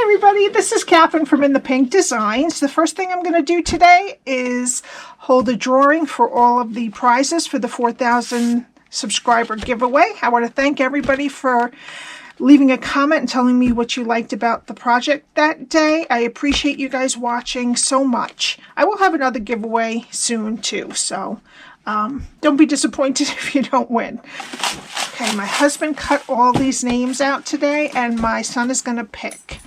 Hi everybody, this is Cathryn from In the Pink Designs. The first thing I'm going to do today is hold a drawing for all of the prizes for the 4,000 subscriber giveaway. I want to thank everybody for leaving a comment and telling me what you liked about the project that day. I appreciate you guys watching so much. I will have another giveaway soon too, so don't be disappointed if you don't win. Okay, my husband cut all these names out today and my son is going to pick.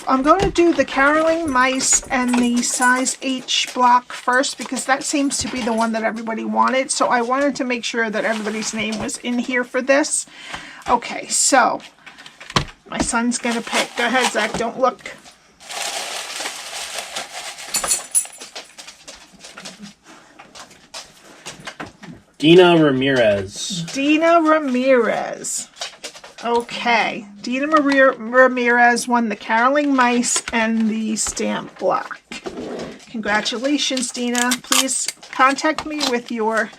I'm going to do the caroling mice and the size H block first because that seems to be the one that everybody wanted. So I wanted to make sure that everybody's name was in here for this. Okay, so my son's going to pick. Go ahead, Zach, don't look. Dina Ramirez. Dina Ramirez. Okay. Dina Ramirez won the caroling mice and the stamp block. Congratulations, Dina. Please contact me with your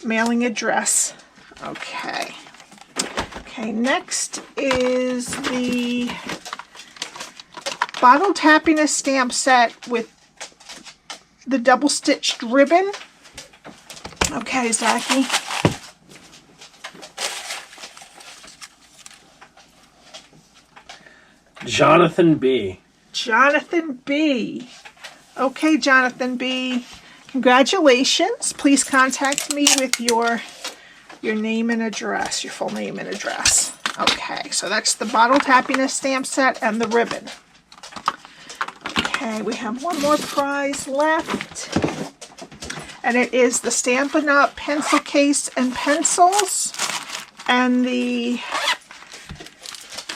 mailing address. Okay. Okay, next is the Bottled Happiness stamp set with the double-stitched ribbon. Okay, Zachy. Jonathan B. Jonathan B. Okay, Jonathan B. Congratulations. Please contact me with your name and address, your full name and address. Okay, so that's the Bottled Happiness stamp set and the ribbon. Okay, we have one more prize left. And it is the Stampin Up pencil case and pencils and the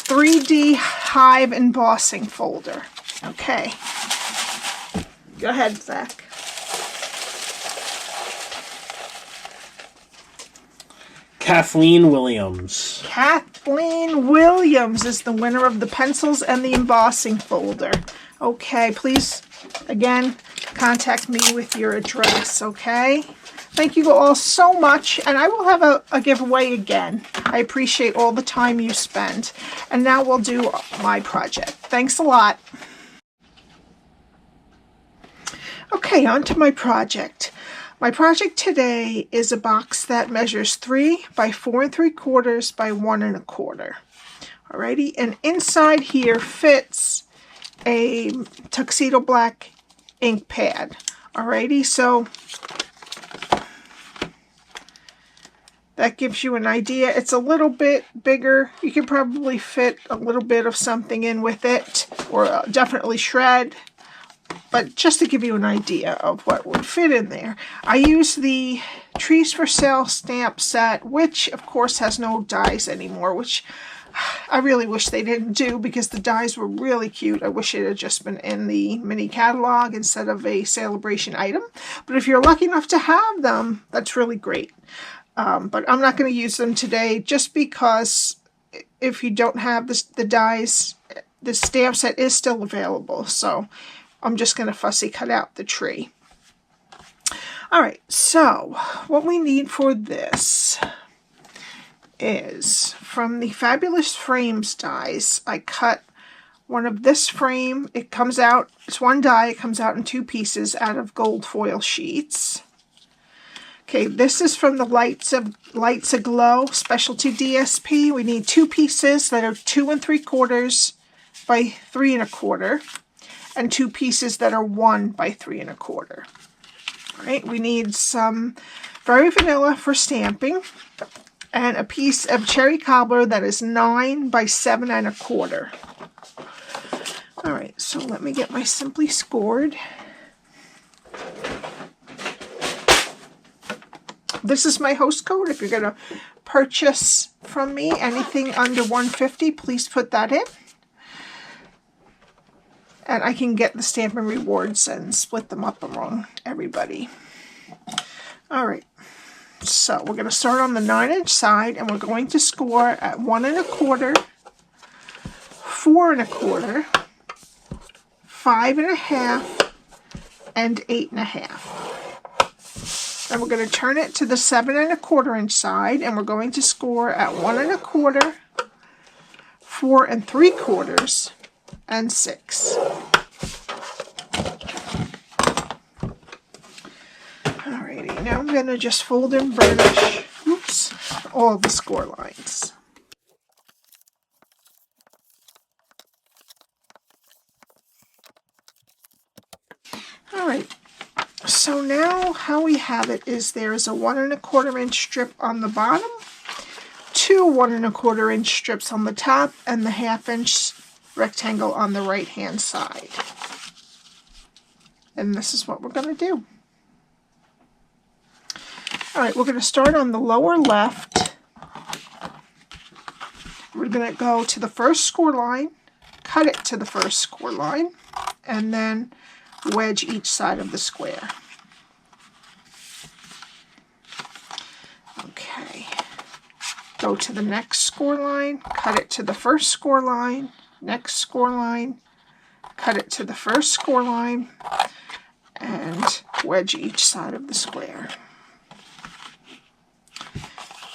3D Hive embossing folder. Okay. Go ahead, Zach. Kathleen Williams. Kathleen Williams is the winner of the pencils and the embossing folder. Okay, please, again, contact me with your address, okay? Thank you all so much, and I will have a giveaway again. I appreciate all the time you spend. And now we'll do my project. Thanks a lot. Okay, on to my project. My project today is a box that measures 3 by 4 3/4 by 1 1/4. Alrighty, and inside here fits a tuxedo black ink pad. Alrighty, so that gives you an idea. It's a little bit bigger. You can probably fit a little bit of something in with it, or definitely shred. But just to give you an idea of what would fit in there, I use the Trees for Sale stamp set, which of course has no dies anymore, which I really wish they didn't do because the dies were really cute. I wish it had just been in the mini catalog instead of a celebration item. But if you're lucky enough to have them, that's really great. But I'm not going to use them today just because if you don't have the dies, the stamp set is still available. So I'm just going to fussy cut out the tree. Alright, so what we need for this is from the Fabulous Frames dies. I cut one of this frame. It comes out, it's one die, it comes out in 2 pieces out of gold foil sheets. Okay, this is from the Lights Aglow Specialty DSP. We need 2 pieces that are 2 3/4 by 3 1/4 and 2 pieces that are 1 by 3 1/4. All right, we need some Very Vanilla for stamping, and a piece of cherry cobbler that is 9 by 7 1/4. All right, so let me get my Simply Scored. This is my host code. If you're going to purchase from me anything under $150, please put that in. And I can get the Stampin' Rewards and split them up among everybody. All right. So we're going to start on the 9-inch side, and we're going to score at 1 1/4, 4 1/4, 5 1/2, and 8 1/2. And we're going to turn it to the 7 1/4 inch side, and we're going to score at 1 1/4, 4 3/4, and 6. Alrighty, now I'm going to just fold and burnish, all the score lines. Alright, so now how we have it is there is a 1 1/4 inch strip on the bottom, 2 1 1/4 inch strips on the top, and the 1/2 inch rectangle on the right hand side. And this is what we're going to do. Alright, we're going to start on the lower left. We're going to go to the first score line, cut it to the first score line, and then wedge each side of the square. Okay. Go to the next score line, cut it to the first score line, next score line, cut it to the first score line, and wedge each side of the square.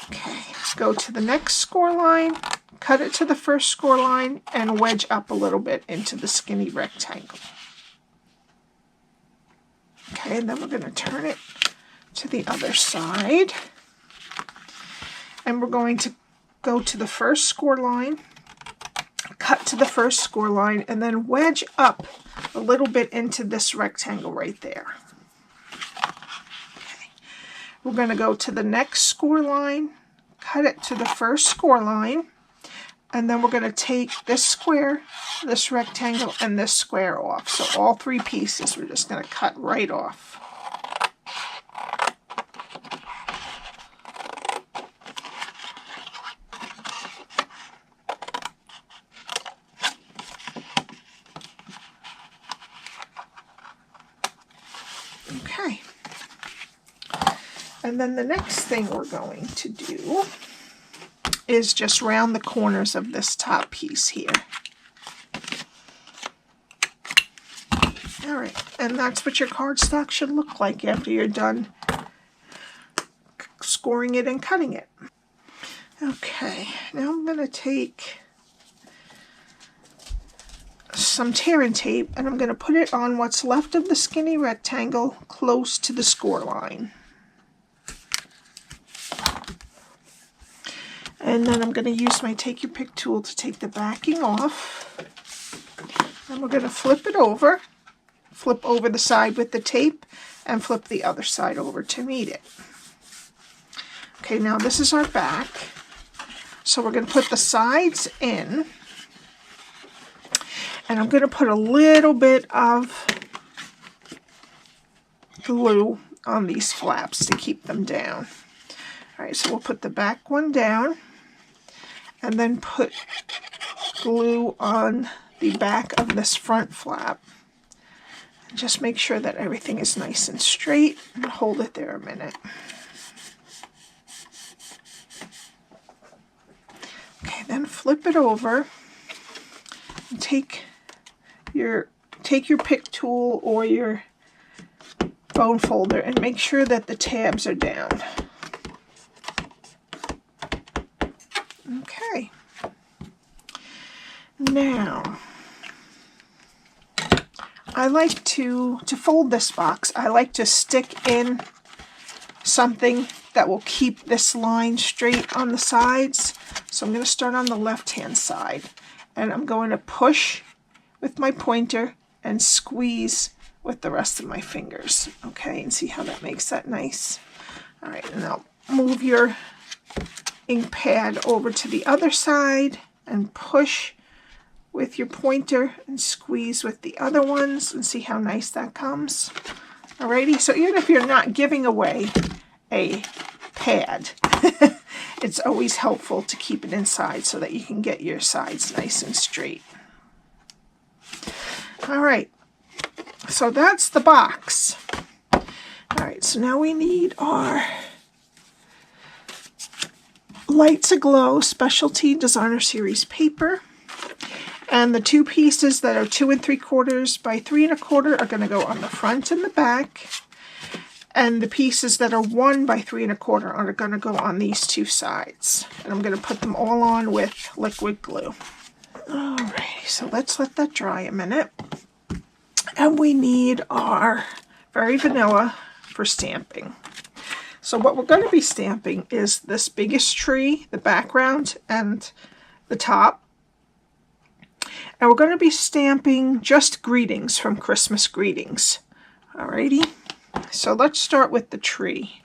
Okay, let's go to the next score line, cut it to the first score line, and wedge up a little bit into the skinny rectangle. Okay, and then we're going to turn it to the other side. And we're going to go to the first score line, cut to the first score line, and then wedge up a little bit into this rectangle right there. Okay. We're going to go to the next score line, cut it to the first score line, and then we're going to take this square, this rectangle, and this square off. So all 3 pieces we're just going to cut right off. Okay. And then the next thing we're going to do is just round the corners of this top piece here. Alright, and that's what your cardstock should look like after you're done scoring it and cutting it. Okay, now I'm going to take some tear and tape and I'm going to put it on what's left of the skinny rectangle close to the score line. And then I'm going to use my Take Your Pick tool to take the backing off. And we're going to flip it over. Flip over the side with the tape and flip the other side over to meet it. Okay, now this is our back. So we're going to put the sides in. And I'm going to put a little bit of glue on these flaps to keep them down. Alright, so we'll put the back one down. And then put glue on the back of this front flap. And just make sure that everything is nice and straight and hold it there a minute. Okay, then flip it over and take your pick tool or your bone folder and make sure that the tabs are down. Okay. Now, I like to fold this box, I like to stick in something that will keep this line straight on the sides. So I'm going to start on the left-hand side. And I'm going to push with my pointer and squeeze with the rest of my fingers. Okay, and see how that makes that nice. Alright, and now move your ink pad over to the other side and push with your pointer and squeeze with the other ones and see how nice that comes. Alrighty, so even if you're not giving away a pad, it's always helpful to keep it inside so that you can get your sides nice and straight. Alright, so that's the box. Alright, so now we need our Lights Aglow Specialty Designer Series paper. And the 2 pieces that are 2 3/4 by 3 1/4 are going to go on the front and the back. And the pieces that are 1 by 3 1/4 are going to go on these 2 sides. And I'm going to put them all on with liquid glue. Alright. so let's let that dry a minute. And we need our Very Vanilla for stamping. So what we're going to be stamping is this biggest tree, the background, and the top. And we're going to be stamping just greetings from Christmas Greetings. Alrighty, so let's start with the tree.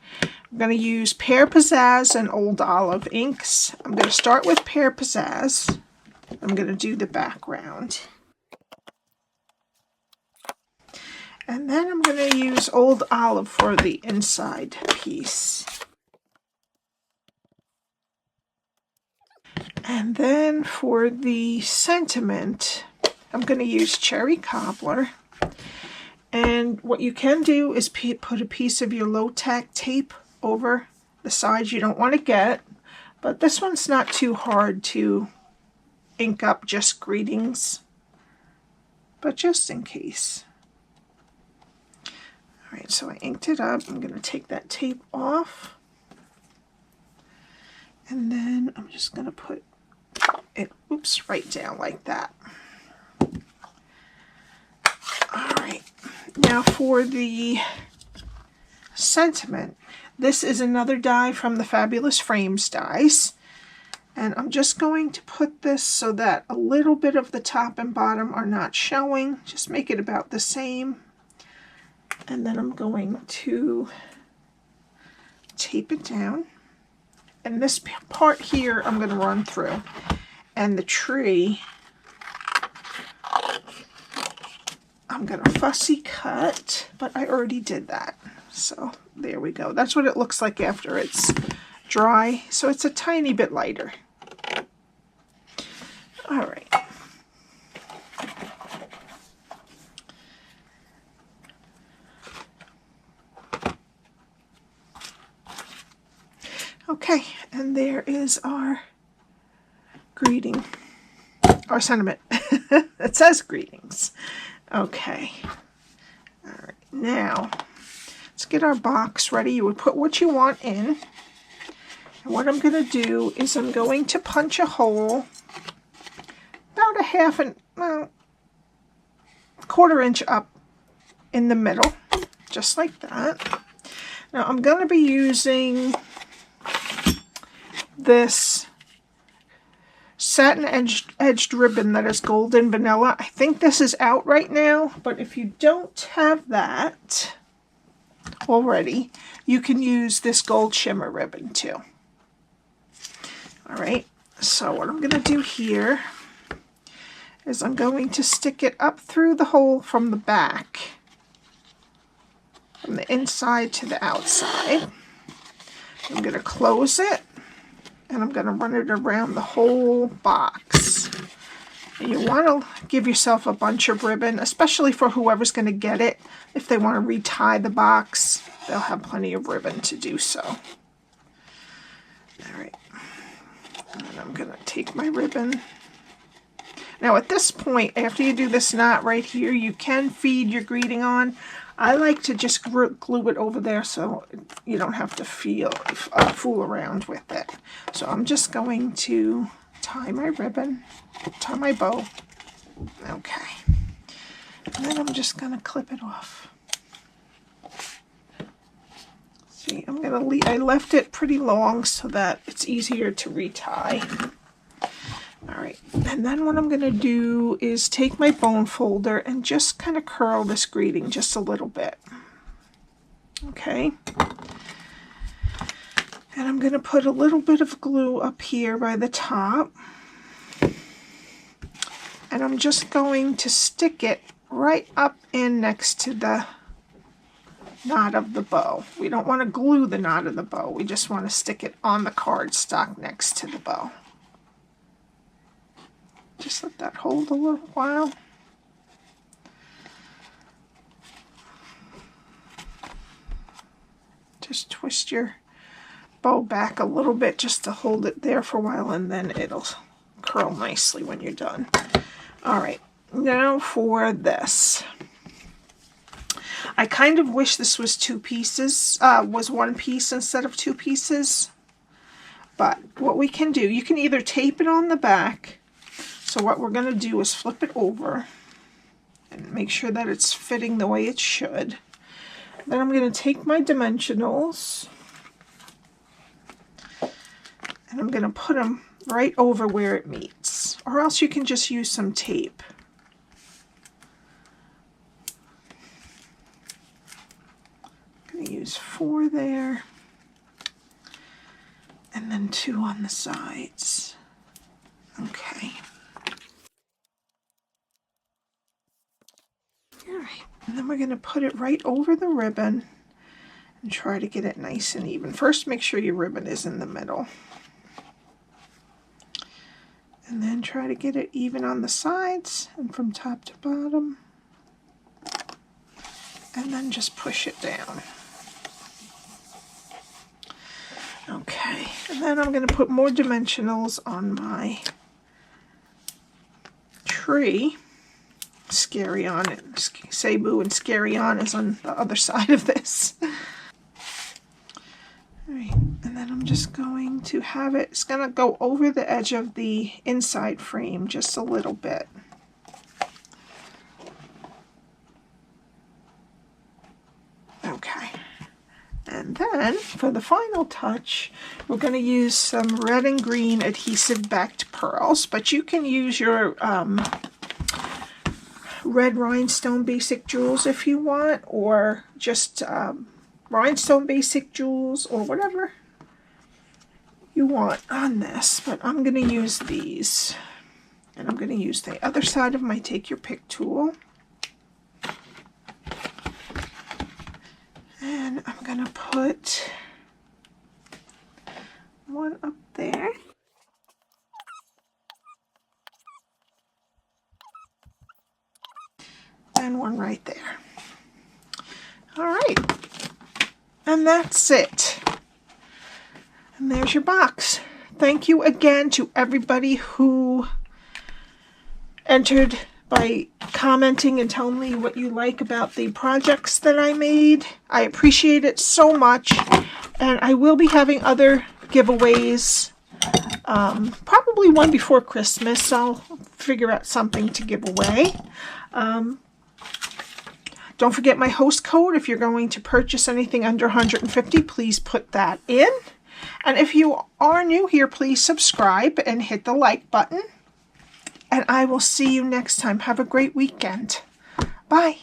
I'm going to use Pear Pizzazz and Old Olive inks. I'm going to start with Pear Pizzazz. I'm going to do the background. And then I'm going to use Old Olive for the inside piece. And then for the sentiment, I'm going to use Cherry Cobbler. And what you can do is put a piece of your low-tack tape over the sides you don't want to get. But this one's not too hard to ink up, just greetings. But just in case. Alright, so I inked it up. I'm going to take that tape off. And then I'm just going to put it, oops, right down like that. Alright, now for the sentiment. This is another die from the Fabulous Frames dies. And I'm just going to put this so that a little bit of the top and bottom are not showing. Just make it about the same. And then I'm going to tape it down. And this part here I'm going to run through. And the tree, I'm going to fussy cut, but I already did that. So there we go. That's what it looks like after it's dry. So it's a tiny bit lighter. All right. Okay, and there is our greeting, our sentiment. It says greetings. Okay. All right, now let's get our box ready. You would put what you want in. And what I'm going to do is I'm going to punch a hole about a half and, well, quarter inch up in the middle, just like that. Now I'm going to be using this satin edged ribbon that is golden vanilla. I think this is out right now, but if you don't have that already, you can use this gold shimmer ribbon too. All right, so what I'm going to do here is I'm going to stick it up through the hole from the back, from the inside to the outside. I'm going to close it. And I'm going to run it around the whole box. And you want to give yourself a bunch of ribbon, especially for whoever's going to get it. If they want to retie the box, they'll have plenty of ribbon to do so. All right. And I'm going to take my ribbon. Now at this point, after you do this knot right here, you can feed your greeting on. I like to just glue it over there so you don't have to fool around with it. So I'm just going to tie my ribbon, tie my bow. Okay. And then I'm just going to clip it off. See, I left it pretty long so that it's easier to retie. All right, and then what I'm going to do is take my bone folder and just kind of curl this greeting just a little bit. Okay. And I'm going to put a little bit of glue up here by the top. And I'm just going to stick it right up in next to the knot of the bow. We don't want to glue the knot of the bow. We just want to stick it on the cardstock next to the bow. Just let that hold a little while. Just twist your bow back a little bit just to hold it there for a while, and then it'll curl nicely when you're done. All right, now for this. I kind of wish this was was one piece instead of two pieces. But what we can do, you can either tape it on the back. So what we're going to do is flip it over and make sure that it's fitting the way it should. Then I'm going to take my dimensionals and I'm going to put them right over where it meets. Or else you can just use some tape. I'm going to use 4 there. And then 2 on the sides. Okay. Alright, and then we're going to put it right over the ribbon and try to get it nice and even. First, make sure your ribbon is in the middle. And then try to get it even on the sides and from top to bottom. And then just push it down. Okay, and then I'm going to put more dimensionals on my tree. Scary On it. Cebu and Scary On is on the other side of this. Alright, and then I'm just going to have it, it's going to go over the edge of the inside frame just a little bit. Okay. And then, for the final touch, we're going to use some red and green adhesive backed pearls, but you can use your red rhinestone basic jewels if you want, or just rhinestone basic jewels, or whatever you want on this. But I'm going to use these, and I'm going to use the other side of my Take Your Pick tool. And I'm going to put one up there. And one right there. All right. And that's it. And there's your box. Thank you again to everybody who entered by commenting and telling me what you like about the projects that I made. I appreciate it so much. And I will be having other giveaways. Probably one before Christmas. I'll figure out something to give away. Don't forget my host code. If you're going to purchase anything under 150, please put that in. And if you are new here, please subscribe and hit the like button. And I will see you next time. Have a great weekend. Bye.